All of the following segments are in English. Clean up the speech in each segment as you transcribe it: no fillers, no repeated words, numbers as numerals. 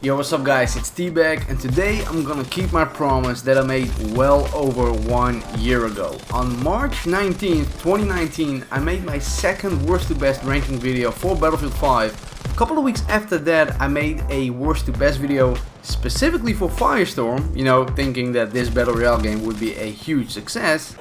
Yo, what's up guys, it's TBAG and today I'm gonna keep my promise that I made well over 1 year ago. On March 19th, 2019, I made my second worst to best ranking video for Battlefield 5. A couple of weeks after that I made a worst to best video specifically for Firestorm, you know, thinking that this Battle Royale game would be a huge success.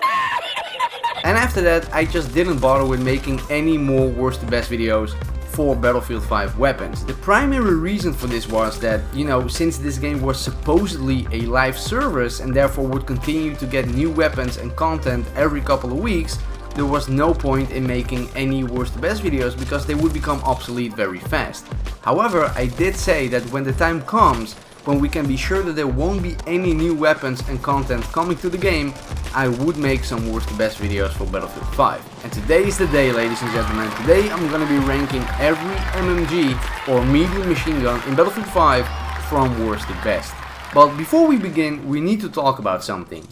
And after that I just didn't bother with making any more worst to best videos for Battlefield 5 weapons. The primary reason for this was that, you know, since this game was supposedly a live service and therefore would continue to get new weapons and content every couple of weeks, there was no point in making any worst to best videos because they would become obsolete very fast. However, I did say that when the time comes, when we can be sure that there won't be any new weapons and content coming to the game, I would make some worst to best videos for Battlefield 5. And today is the day, ladies and gentlemen. Today I'm gonna be ranking every MMG or medium machine gun in Battlefield 5 from worst to best. But before we begin, we need to talk about something.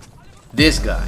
This guy.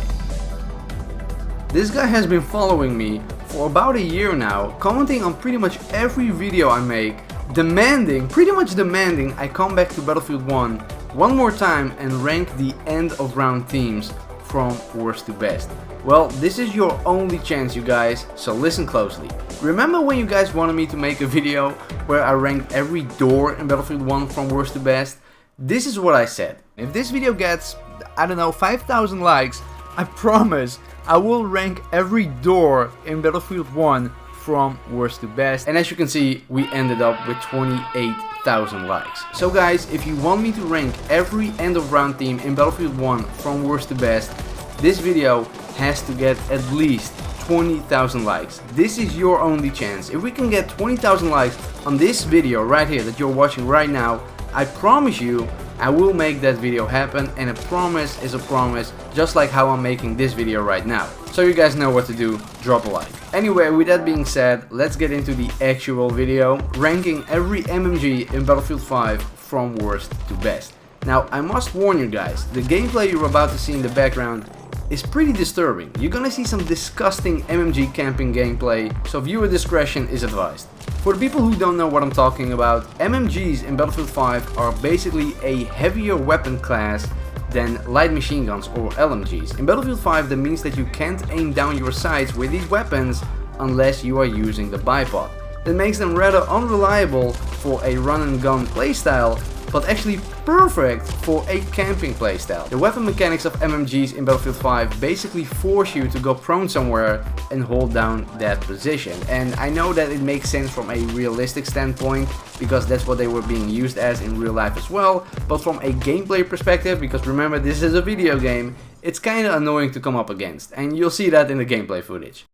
This guy has been following me for about a year now, commenting on pretty much every video I make, pretty much demanding I come back to Battlefield 1 one more time and rank the end of round teams from worst to best. Well, this is your only chance, you guys, so listen closely. Remember when you guys wanted me to make a video where I ranked every door in Battlefield 1 from worst to best? This is what I said. If this video gets, I don't know, 5,000 likes, I promise I will rank every door in Battlefield 1 from worst to best. And as you can see, we ended up with 28,000 likes. So guys, if you want me to rank every end of round team in Battlefield 1 from worst to best, this video has to get at least 20,000 likes. This is your only chance. If we can get 20,000 likes on this video right here that you're watching right now, I promise you I will make that video happen, and a promise is a promise, just like how I'm making this video right now. So you guys know what to do, drop a like. Anyway, with that being said, let's get into the actual video, ranking every MMG in Battlefield 5 from worst to best. Now, I must warn you guys, the gameplay you're about to see in the background is pretty disturbing. You're gonna see some disgusting MMG camping gameplay, so viewer discretion is advised. For the people who don't know what I'm talking about, MMGs in Battlefield 5 are basically a heavier weapon class than light machine guns or LMGs. In Battlefield 5 that means that you can't aim down your sights with these weapons unless you are using the bipod. That makes them rather unreliable for a run and gun playstyle, but actually perfect for a camping playstyle. The weapon mechanics of MMGs in Battlefield 5 basically force you to go prone somewhere and hold down that position. And I know that it makes sense from a realistic standpoint, because that's what they were being used as in real life as well, but from a gameplay perspective, because remember this is a video game, it's kinda annoying to come up against, and you'll see that in the gameplay footage.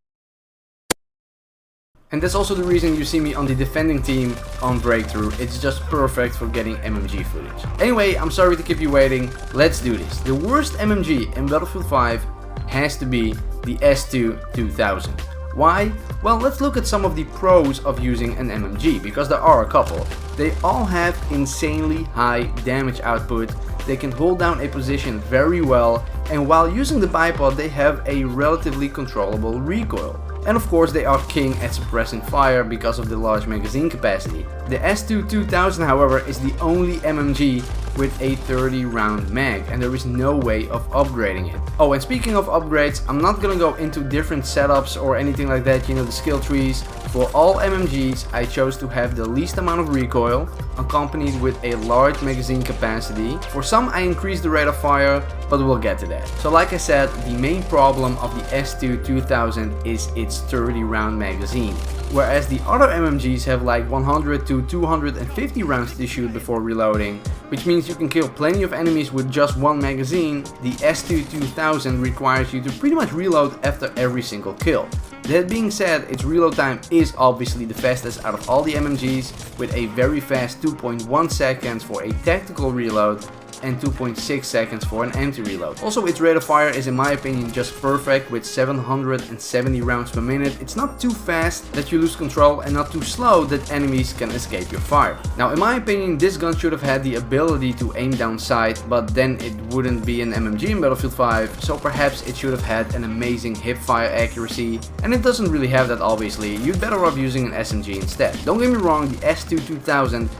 And that's also the reason you see me on the defending team on Breakthrough. It's just perfect for getting MMG footage. Anyway, I'm sorry to keep you waiting. Let's do this. The worst MMG in Battlefield 5 has to be the S2 2000. Why? Well, let's look at some of the pros of using an MMG, because there are a couple. They all have insanely high damage output, they can hold down a position very well, and while using the bipod they have a relatively controllable recoil. And of course they are king at suppressing fire because of the large magazine capacity. The S2 2000 however is the only MMG with a 30 round mag, and there is no way of upgrading it. Oh, and speaking of upgrades, I'm not gonna go into different setups or anything like that, you know, the skill trees. For all MMGs I chose to have the least amount of recoil, accompanied with a large magazine capacity. For some I increased the rate of fire, but we'll get to that. So like I said, the main problem of the S2 2000 is its 30 round magazine. Whereas the other MMGs have like 100 to 250 rounds to shoot before reloading, which means you can kill plenty of enemies with just one magazine, the S2 2000 requires you to pretty much reload after every single kill. That being said, its reload time is obviously the fastest out of all the MMGs, with a very fast 2.1 seconds for a tactical reload, and 2.6 seconds for an empty reload. Also, its rate of fire is in my opinion just perfect with 770 rounds per minute. It's not too fast that you lose control and not too slow that enemies can escape your fire. Now in my opinion, this gun should have had the ability to aim down sight, but then it wouldn't be an MMG in Battlefield 5, so perhaps it should have had an amazing hip fire accuracy, and it doesn't really have that obviously. You'd better off using an SMG instead. Don't get me wrong, the S2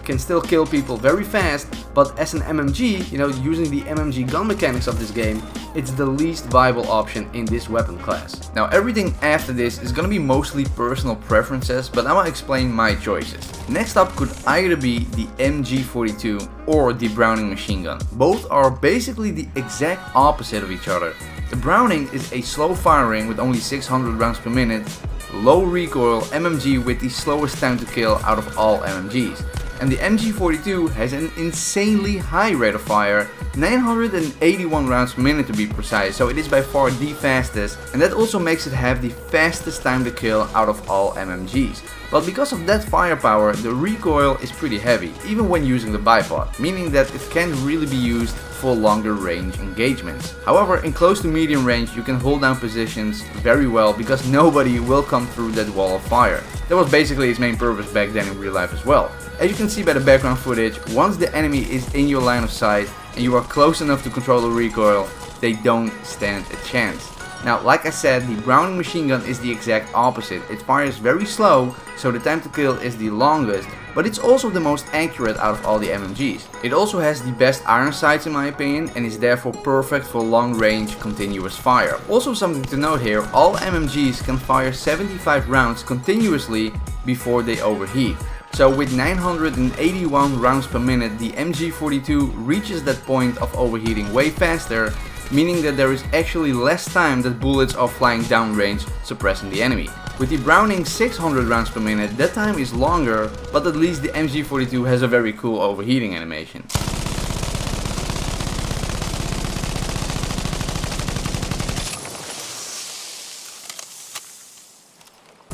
can still kill people very fast, but as an MMG, you know, using the MMG gun mechanics of this game, it's the least viable option in this weapon class. Now everything after this is gonna be mostly personal preferences, but I'm gonna explain my choices. Next up could either be the MG42 or the Browning machine gun. Both are basically the exact opposite of each other. The Browning is a slow firing with only 600 rounds per minute, low recoil MMG with the slowest time to kill out of all MMGs. And the MG42 has an insanely high rate of fire, 981 rounds per minute to be precise, so it is by far the fastest, and that also makes it have the fastest time to kill out of all MMGs. But because of that firepower, the recoil is pretty heavy, even when using the bipod, meaning that it can really be used for longer range engagements. However, in close to medium range you can hold down positions very well because nobody will come through that wall of fire. That was basically its main purpose back then in real life as well. As you can see by the background footage, once the enemy is in your line of sight and you are close enough to control the recoil, they don't stand a chance. Now, like I said, the Browning machine gun is the exact opposite. It fires very slow, so the time to kill is the longest, but it's also the most accurate out of all the MMGs. It also has the best iron sights in my opinion and is therefore perfect for long range continuous fire. Also something to note here, all MMGs can fire 75 rounds continuously before they overheat. So with 981 rounds per minute, the MG42 reaches that point of overheating way faster, meaning that there is actually less time that bullets are flying downrange, suppressing the enemy. With the Browning 600 rounds per minute, that time is longer, but at least the MG42 has a very cool overheating animation.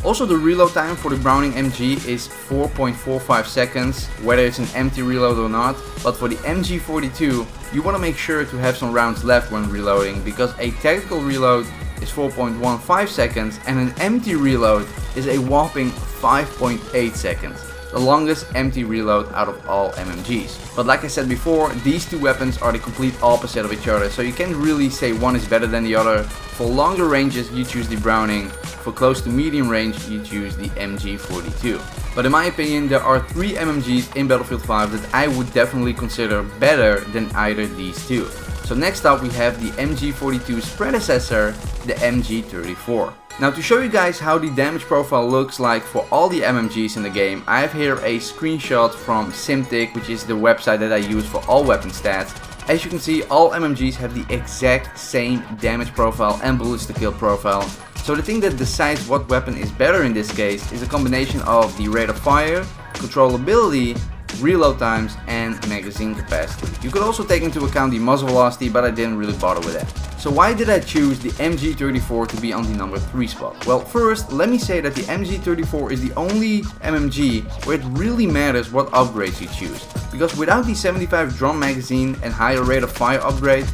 Also, the reload time for the Browning MG is 4.45 seconds, whether it's an empty reload or not, but for the MG42 you want to make sure to have some rounds left when reloading, because a tactical reload is 4.15 seconds and an empty reload is a whopping 5.8 seconds. The longest empty reload out of all MMGs. But like I said before, these two weapons are the complete opposite of each other, so you can't really say one is better than the other. For longer ranges you choose the Browning, for close to medium range you choose the MG42. But in my opinion there are 3 MMGs in Battlefield 5 that I would definitely consider better than either these two. So next up we have the MG42's predecessor, the MG34. Now to show you guys how the damage profile looks like for all the MMGs in the game, I have here a screenshot from Simtic, which is the website that I use for all weapon stats. As you can see, all MMGs have the exact same damage profile and bullets to kill profile. So the thing that decides what weapon is better in this case is a combination of the rate of fire, controllability, reload times and magazine capacity. You could also take into account the muzzle velocity, but I didn't really bother with that. So why did I choose the MG34 to be on the number 3 spot? Well, first let me say that the MG34 is the only MMG where it really matters what upgrades you choose, because without the 75 drum magazine and higher rate of fire upgrade,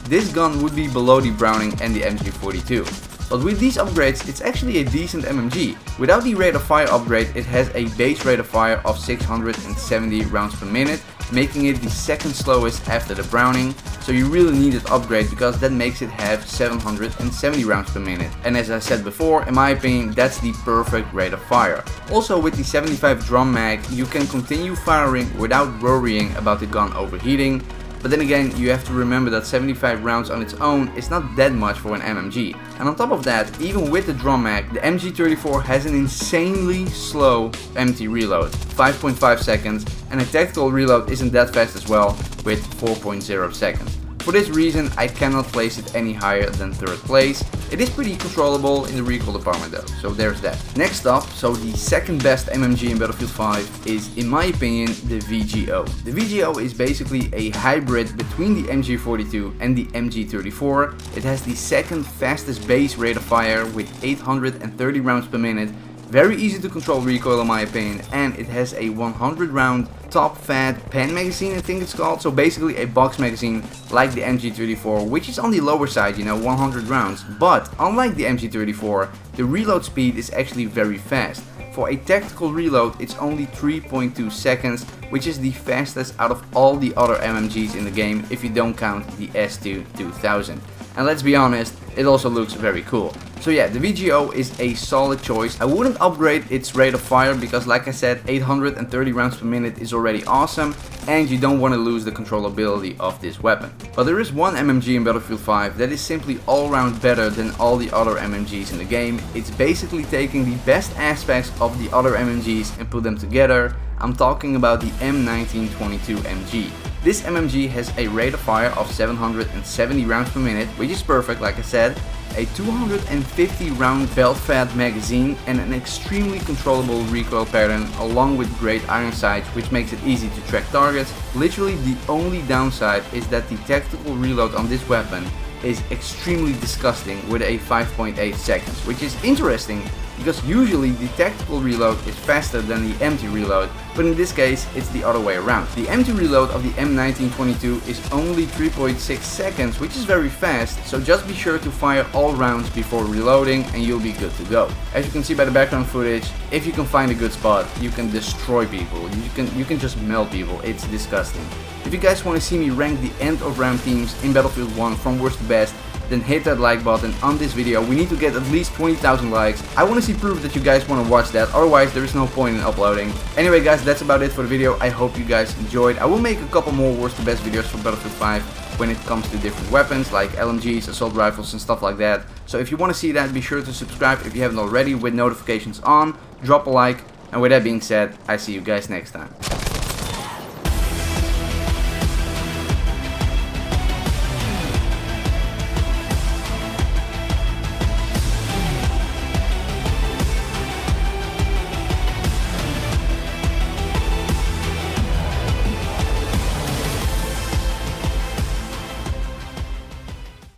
this gun would be below the Browning and the MG42. But with these upgrades, it's actually a decent MMG. Without the rate of fire upgrade, it has a base rate of fire of 670 rounds per minute, making it the second slowest after the Browning. So you really need it upgrade because that makes it have 770 rounds per minute. And as I said before, in my opinion, that's the perfect rate of fire. Also with the 75 drum mag, you can continue firing without worrying about the gun overheating. But then again, you have to remember that 75 rounds on its own is not that much for an MMG. And on top of that, even with the drum mag, the MG34 has an insanely slow empty reload, 5.5 seconds, and a tactical reload isn't that fast as well, with 4.0 seconds. For this reason, I cannot place it any higher than 3rd place. It is pretty controllable in the recoil department though, so there's that. Next up, so the second best MMG in Battlefield 5 is, in my opinion, the VGO. The VGO is basically a hybrid between the MG42 and the MG34. It has the second fastest base rate of fire with 830 rounds per minute. Very easy to control recoil in my opinion, and it has a 100 round top fat pen magazine, I think it's called. So basically a box magazine like the MG34, which is on the lower side, you know, 100 rounds. But unlike the MG34, the reload speed is actually very fast. For a tactical reload, it's only 3.2 seconds, which is the fastest out of all the other MMGs in the game if you don't count the S2 2000. And let's be honest, it also looks very cool. So yeah, the VGO is a solid choice. I wouldn't upgrade its rate of fire because, like I said, 830 rounds per minute is already awesome, and you don't want to lose the controllability of this weapon. But there is one MMG in Battlefield 5 that is simply all round better than all the other MMGs in the game. It's basically taking the best aspects of the other MMGs and put them together. I'm talking about the M1922 MG. This MMG has a rate of fire of 770 rounds per minute, which is perfect, like I said, a 250 round belt-fed magazine and an extremely controllable recoil pattern, along with great iron sights, which makes it easy to track targets. Literally the only downside is that the tactical reload on this weapon is extremely disgusting with a 5.8 seconds, which is interesting because usually the tactical reload is faster than the empty reload, but in this case it's the other way around. The empty reload of the M1922 is only 3.6 seconds, which is very fast, so just be sure to fire all rounds before reloading and you'll be good to go. As you can see by the background footage, if you can find a good spot, you can destroy people, you can just melt people, it's disgusting. If you guys want to see me rank the end of round teams in Battlefield 1 from worst to best, then hit that like button on this video. We need to get at least 20,000 likes. I want to see proof that you guys want to watch that, otherwise there is no point in uploading. Anyway guys, that's about it for the video. I hope you guys enjoyed. I will make a couple more worst to best videos for Battlefield 5 when it comes to different weapons like LMGs, assault rifles and stuff like that. So if you want to see that, be sure to subscribe if you haven't already with notifications on, drop a like, and with that being said, I see you guys next time.